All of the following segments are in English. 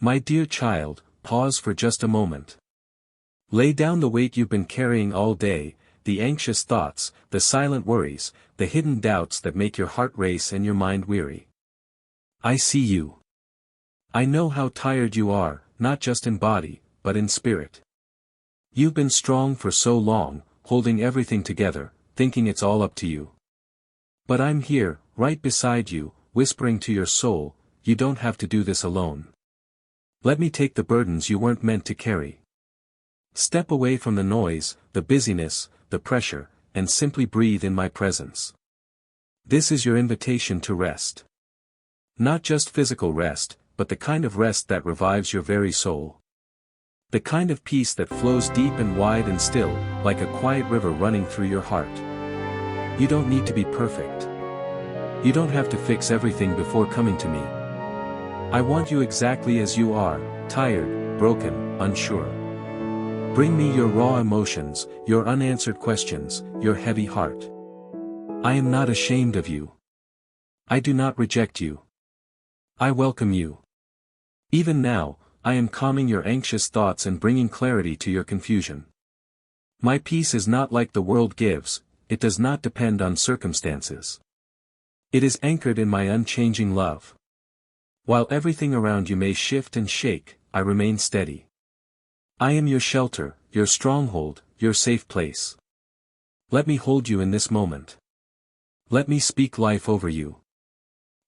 My dear child, pause for just a moment. Lay down the weight you've been carrying all day, the anxious thoughts, the silent worries, the hidden doubts that make your heart race and your mind weary. I see you. I know how tired you are, not just in body, but in spirit. You've been strong for so long, holding everything together, thinking it's all up to you. But I'm here, right beside you, whispering to your soul, you don't have to do this alone. Let me take the burdens you weren't meant to carry. Step away from the noise, the busyness, the pressure, and simply breathe in my presence. This is your invitation to rest. Not just physical rest, but the kind of rest that revives your very soul. The kind of peace that flows deep and wide and still, like a quiet river running through your heart. You don't need to be perfect. You don't have to fix everything before coming to me. I want you exactly as you are, tired, broken, unsure. Bring me your raw emotions, your unanswered questions, your heavy heart. I am not ashamed of you. I do not reject you. I welcome you. Even now, I am calming your anxious thoughts and bringing clarity to your confusion. My peace is not like the world gives, it does not depend on circumstances. It is anchored in my unchanging love. While everything around you may shift and shake, I remain steady. I am your shelter, your stronghold, your safe place. Let me hold you in this moment. Let me speak life over you.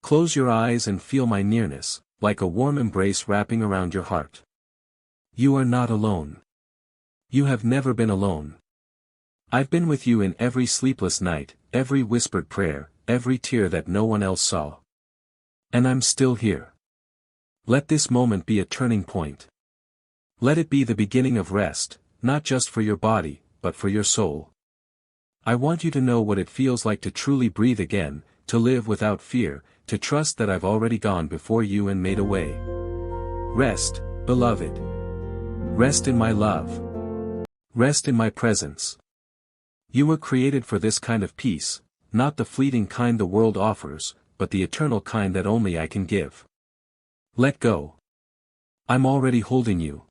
Close your eyes and feel my nearness, like a warm embrace wrapping around your heart. You are not alone. You have never been alone. I've been with you in every sleepless night, every whispered prayer, every tear that no one else saw. And I'm still here. Let this moment be a turning point. Let it be the beginning of rest, not just for your body, but for your soul. I want you to know what it feels like to truly breathe again, to live without fear, to trust that I've already gone before you and made a way. Rest, beloved. Rest in my love. Rest in my presence. You were created for this kind of peace, not the fleeting kind the world offers, but the eternal kind that only I can give. Let go. I'm already holding you.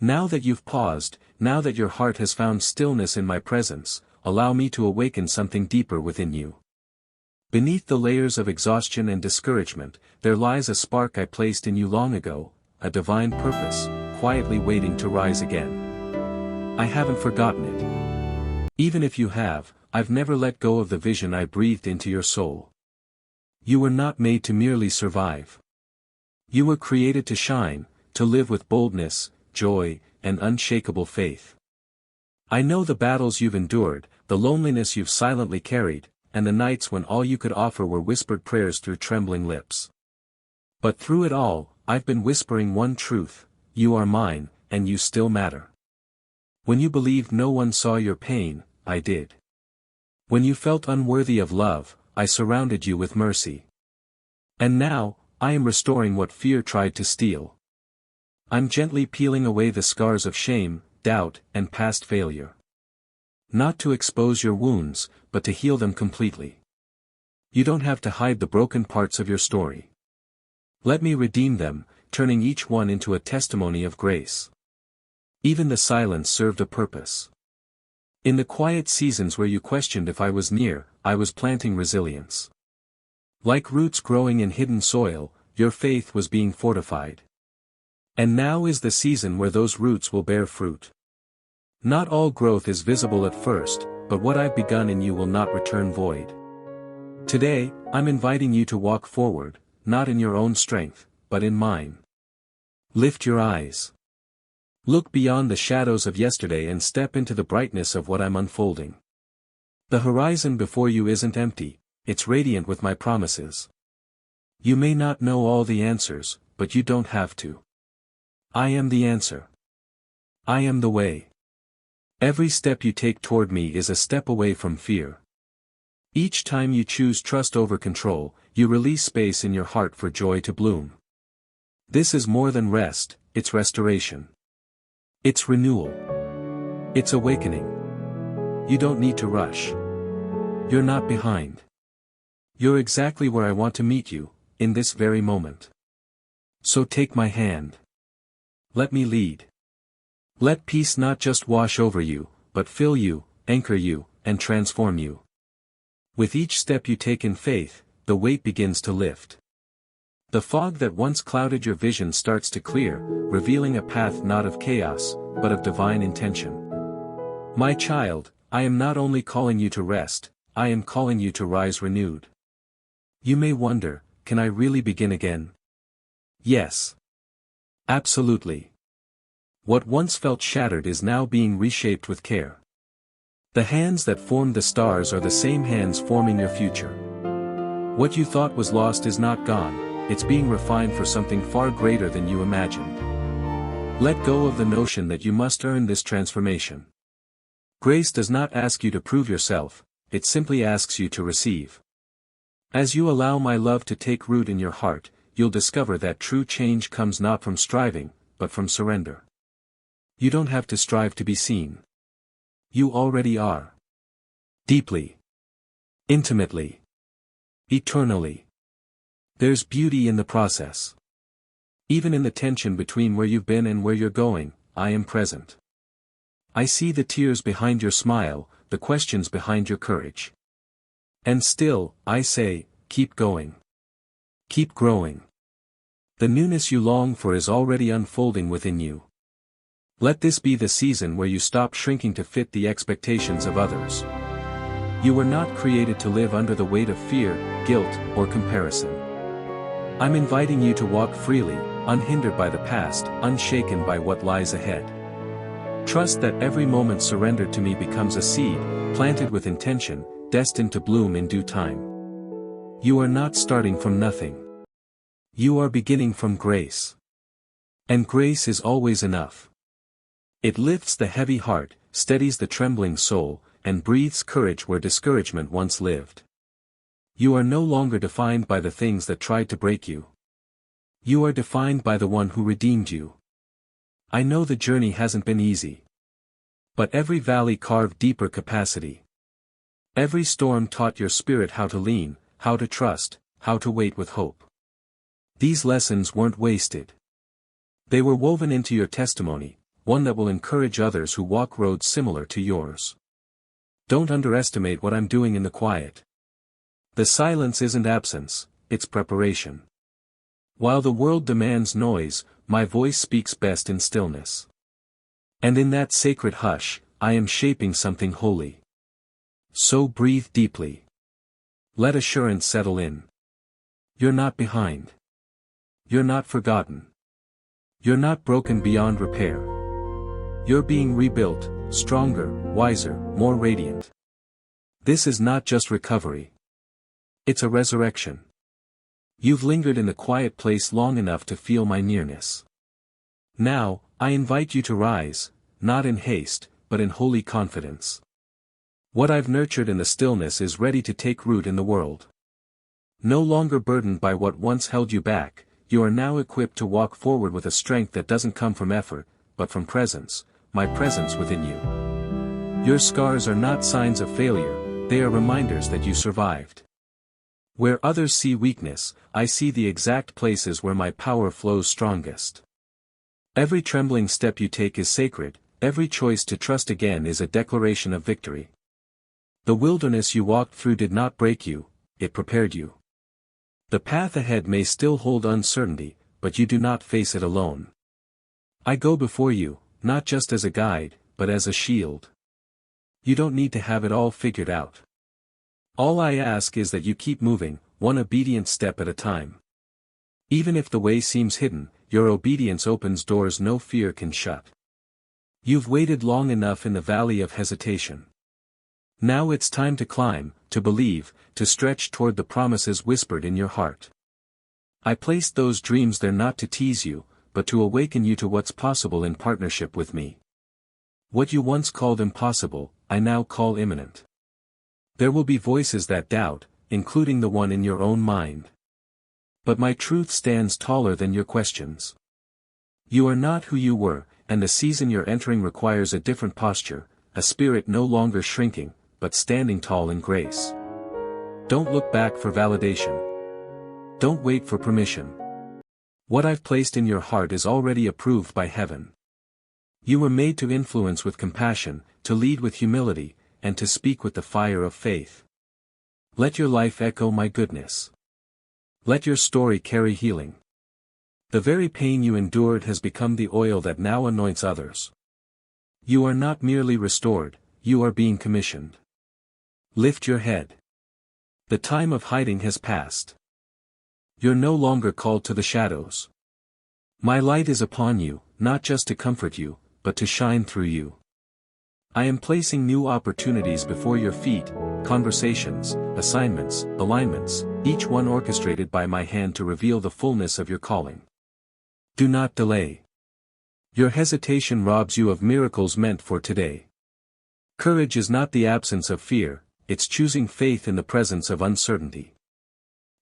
Now that you've paused, now that your heart has found stillness in my presence, allow me to awaken something deeper within you. Beneath the layers of exhaustion and discouragement, there lies a spark I placed in you long ago, a divine purpose, quietly waiting to rise again. I haven't forgotten it. Even if you have, I've never let go of the vision I breathed into your soul. You were not made to merely survive. You were created to shine, to live with boldness, joy, and unshakable faith. I know the battles you've endured, the loneliness you've silently carried, and the nights when all you could offer were whispered prayers through trembling lips. But through it all, I've been whispering one truth: you are mine, and you still matter. When you believed no one saw your pain, I did. When you felt unworthy of love, I surrounded you with mercy. And now, I am restoring what fear tried to steal. I'm gently peeling away the scars of shame, doubt, and past failure. Not to expose your wounds, but to heal them completely. You don't have to hide the broken parts of your story. Let me redeem them, turning each one into a testimony of grace. Even the silence served a purpose. In the quiet seasons where you questioned if I was near, I was planting resilience. Like roots growing in hidden soil, your faith was being fortified. And now is the season where those roots will bear fruit. Not all growth is visible at first, but what I've begun in you will not return void. Today, I'm inviting you to walk forward, not in your own strength, but in mine. Lift your eyes. Look beyond the shadows of yesterday and step into the brightness of what I'm unfolding. The horizon before you isn't empty, it's radiant with my promises. You may not know all the answers, but you don't have to. I am the answer. I am the way. Every step you take toward me is a step away from fear. Each time you choose trust over control, you release space in your heart for joy to bloom. This is more than rest, it's restoration. It's renewal. It's awakening. You don't need to rush. You're not behind. You're exactly where I want to meet you, in this very moment. So take my hand. Let me lead. Let peace not just wash over you, but fill you, anchor you, and transform you. With each step you take in faith, the weight begins to lift. The fog that once clouded your vision starts to clear, revealing a path not of chaos, but of divine intention. My child, I am not only calling you to rest, I am calling you to rise renewed. You may wonder, can I really begin again? Yes. Absolutely. What once felt shattered is now being reshaped with care. The hands that formed the stars are the same hands forming your future. What you thought was lost is not gone, it's being refined for something far greater than you imagined. Let go of the notion that you must earn this transformation. Grace does not ask you to prove yourself, it simply asks you to receive. As you allow my love to take root in your heart, you'll discover that true change comes not from striving, but from surrender. You don't have to strive to be seen. You already are. Deeply. Intimately. Eternally. There's beauty in the process. Even in the tension between where you've been and where you're going, I am present. I see the tears behind your smile, the questions behind your courage. And still, I say, keep going. Keep growing. The newness you long for is already unfolding within you. Let this be the season where you stop shrinking to fit the expectations of others. You were not created to live under the weight of fear, guilt, or comparison. I'm inviting you to walk freely, unhindered by the past, unshaken by what lies ahead. Trust that every moment surrendered to me becomes a seed, planted with intention, destined to bloom in due time. You are not starting from nothing. You are beginning from grace. And grace is always enough. It lifts the heavy heart, steadies the trembling soul, and breathes courage where discouragement once lived. You are no longer defined by the things that tried to break you. You are defined by the one who redeemed you. I know the journey hasn't been easy. But every valley carved deeper capacity. Every storm taught your spirit how to lean, how to trust, how to wait with hope. These lessons weren't wasted. They were woven into your testimony, one that will encourage others who walk roads similar to yours. Don't underestimate what I'm doing in the quiet. The silence isn't absence, it's preparation. While the world demands noise, my voice speaks best in stillness. And in that sacred hush, I am shaping something holy. So breathe deeply. Let assurance settle in. You're not behind. You're not forgotten. You're not broken beyond repair. You're being rebuilt, stronger, wiser, more radiant. This is not just recovery. It's a resurrection. You've lingered in the quiet place long enough to feel my nearness. Now, I invite you to rise, not in haste, but in holy confidence. What I've nurtured in the stillness is ready to take root in the world. No longer burdened by what once held you back, you are now equipped to walk forward with a strength that doesn't come from effort, but from presence, my presence within you. Your scars are not signs of failure, they are reminders that you survived. Where others see weakness, I see the exact places where my power flows strongest. Every trembling step you take is sacred, every choice to trust again is a declaration of victory. The wilderness you walked through did not break you, it prepared you. The path ahead may still hold uncertainty, but you do not face it alone. I go before you, not just as a guide, but as a shield. You don't need to have it all figured out. All I ask is that you keep moving, one obedient step at a time. Even if the way seems hidden, your obedience opens doors no fear can shut. You've waited long enough in the valley of hesitation. Now it's time to climb, to believe, to stretch toward the promises whispered in your heart. I placed those dreams there not to tease you, but to awaken you to what's possible in partnership with me. What you once called impossible, I now call imminent. There will be voices that doubt, including the one in your own mind. But my truth stands taller than your questions. You are not who you were, and the season you're entering requires a different posture, a spirit no longer shrinking, but standing tall in grace. Don't look back for validation. Don't wait for permission. What I've placed in your heart is already approved by heaven. You were made to influence with compassion, to lead with humility, and to speak with the fire of faith. Let your life echo my goodness. Let your story carry healing. The very pain you endured has become the oil that now anoints others. You are not merely restored, you are being commissioned. Lift your head. The time of hiding has passed. You're no longer called to the shadows. My light is upon you, not just to comfort you, but to shine through you. I am placing new opportunities before your feet, conversations, assignments, alignments, each one orchestrated by my hand to reveal the fullness of your calling. Do not delay. Your hesitation robs you of miracles meant for today. Courage is not the absence of fear, it's choosing faith in the presence of uncertainty.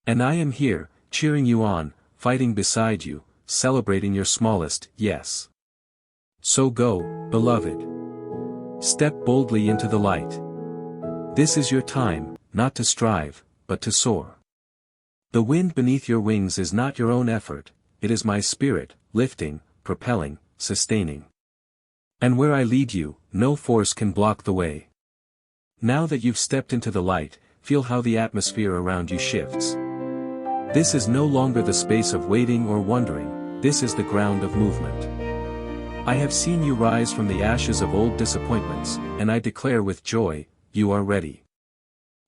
And I am here, cheering you on, fighting beside you, celebrating your smallest yes. So go, beloved. Step boldly into the light. This is your time, not to strive, but to soar. The wind beneath your wings is not your own effort, it is my spirit, lifting, propelling, sustaining. And where I lead you, no force can block the way. Now that you've stepped into the light, feel how the atmosphere around you shifts. This is no longer the space of waiting or wondering, this is the ground of movement. I have seen you rise from the ashes of old disappointments, and I declare with joy, you are ready.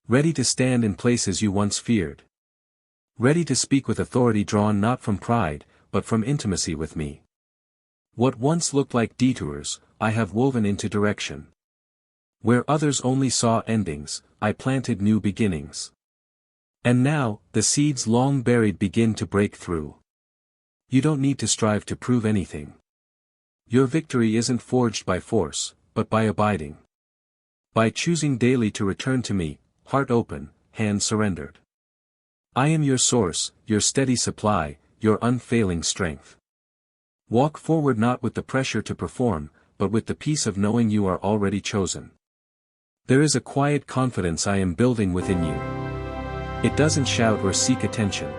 Ready to stand in places you once feared. Ready to speak with authority drawn not from pride, but from intimacy with me. What once looked like detours, I have woven into direction. Where others only saw endings, I planted new beginnings. And now, the seeds long buried begin to break through. You don't need to strive to prove anything. Your victory isn't forged by force, but by abiding. By choosing daily to return to me, heart open, hand surrendered. I am your source, your steady supply, your unfailing strength. Walk forward not with the pressure to perform, but with the peace of knowing you are already chosen. There is a quiet confidence I am building within you. It doesn't shout or seek attention.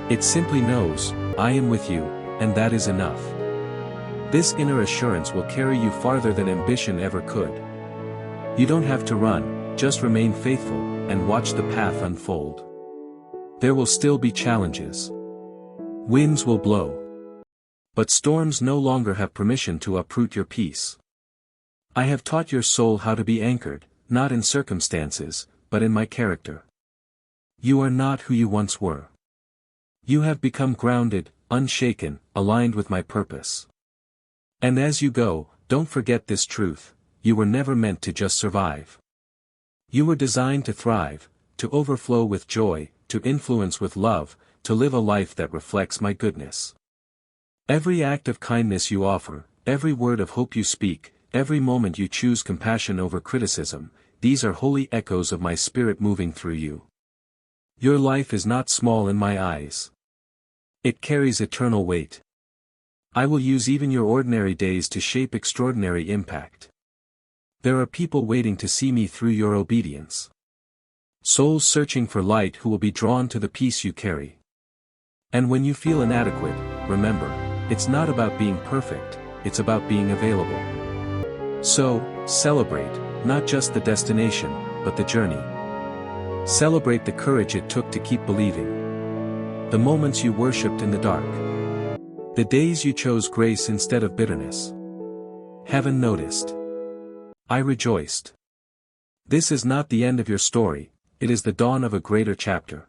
It simply knows, I am with you, and that is enough. This inner assurance will carry you farther than ambition ever could. You don't have to run, just remain faithful, and watch the path unfold. There will still be challenges. Winds will blow. But storms no longer have permission to uproot your peace. I have taught your soul how to be anchored, not in circumstances, but in my character. You are not who you once were. You have become grounded, unshaken, aligned with my purpose. And as you go, don't forget this truth, you were never meant to just survive. You were designed to thrive, to overflow with joy, to influence with love, to live a life that reflects my goodness. Every act of kindness you offer, every word of hope you speak, every moment you choose compassion over criticism, these are holy echoes of my spirit moving through you. Your life is not small in my eyes. It carries eternal weight. I will use even your ordinary days to shape extraordinary impact. There are people waiting to see me through your obedience. Souls searching for light who will be drawn to the peace you carry. And when you feel inadequate, remember, it's not about being perfect, it's about being available. So, celebrate, not just the destination, but the journey. Celebrate the courage it took to keep believing. The moments you worshipped in the dark. The days you chose grace instead of bitterness. Heaven noticed. I rejoiced. This is not the end of your story, it is the dawn of a greater chapter.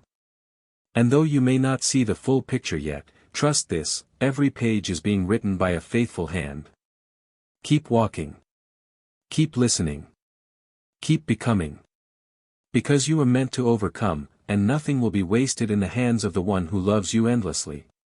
And though you may not see the full picture yet, trust this, every page is being written by a faithful hand. Keep walking. Keep listening. Keep becoming. Because you are meant to overcome, and nothing will be wasted in the hands of the one who loves you endlessly.